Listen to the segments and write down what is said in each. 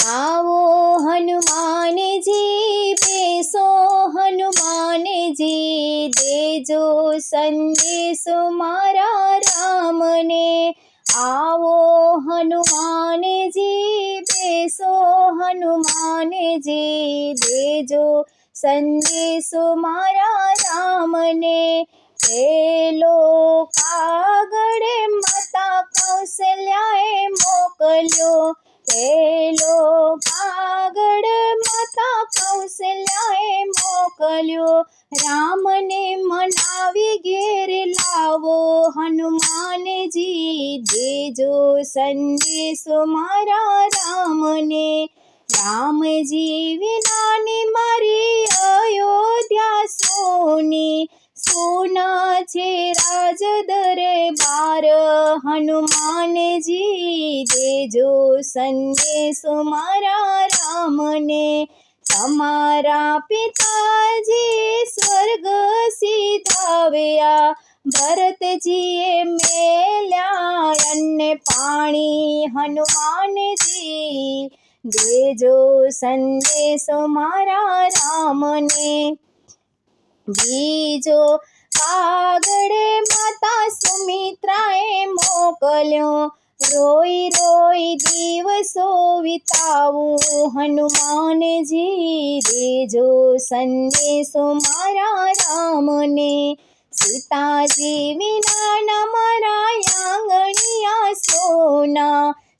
आवो हनुमानजी बेसो हनुमानजी देजो संदेशो मारा रामने। आवो हनुमानजी बेसो हनुमानजी देजो संदेशो मारा रामने। पेलो कागड़ माता कौशल्याए मोकल्यो। पेलो कागड़ माता कौशल्याए मोकल्यो। राम ने मनावी घेर लावो हनुमानजी देजो संदेशो मारा रामने। रामजी विनानी मारी अयोध्या सोनी। सोना छे राज दरबार हनुमानजी देजो संदेशो मारा रामने। तमारा पिताजी स्वर्ग सीधाव्या भरतजीए मेल्या अन्न पाणी हनुमानजी देजो संदेशो मारा रामने। बीजो कागड़े माता सुमित्राए मोकल्यो। रोई रोई दिवसो वितावो हनुमानजी देजो संदेशो मारा रामने। सीताजी विना मारा आंगणिया सोना।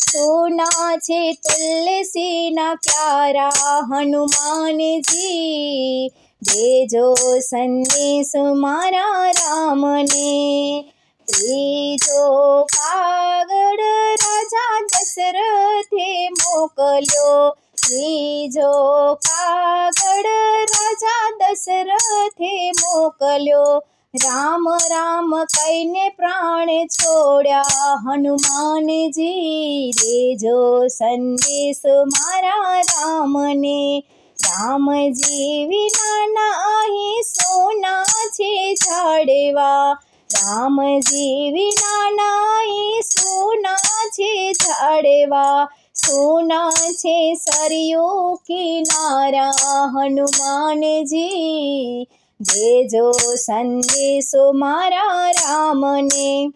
सोना छे तुलसी ना प्यारा हनुमानजी देजो संदेशो मारा रामने। त्रीजो कागड़ राजा दशरथे मोकल्यो। त्रीजो कागड़ राजा दशरथे मोकल्यो। राम राम कहीने प्राण छोड्या हनुमानजी देजो संदेशो मारा रामने। रामजी विना अहीं सोना छे झाड़वा। रामजी विना अहीं सोना छे झाड़वा। सोना छे सरयो किनारा हनुमानजी देजो संदेशो मारा रामने।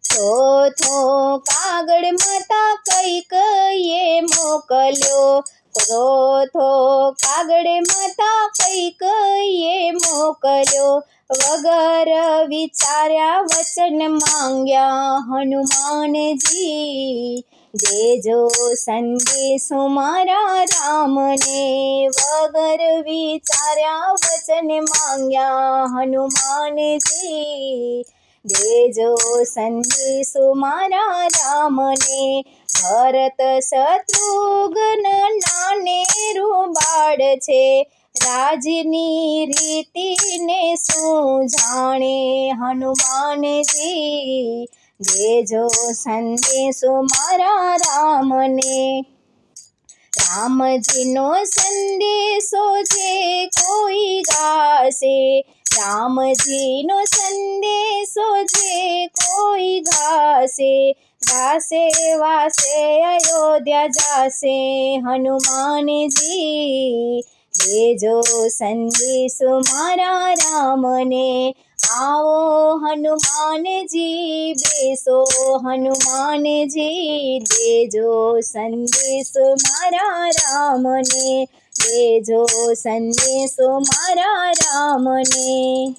चौथो कागड़ माता कैकेयीए मोकल्यो। चौथो कागड़े माता कैकेयीए मोकल्यो। वगर विचार्या वचन मांग्या हनुमानजी देजो संदेशो मारा रामने। वगर विचार्या वचन मांग्या हनुमानजी देजो संदेशो मारा रामने। भरत शत्रुघ्न नानेरू बाळ छे। राजनी रीति ने शुं जाणे हनुमानजी देजो संदेशो मारा रामने। रामजी नो संदेशो जे कोई गासे। रामजी नो संदेशो जे कोई गासे। गासे वासे अयोध्या जासे हनुमानजी देजो संदेशो मारा रामने। आवो हनुमानजी बेसो हनुमानजी देजो संदेशो मारा रामने। देजो संदेशो मारा रामने।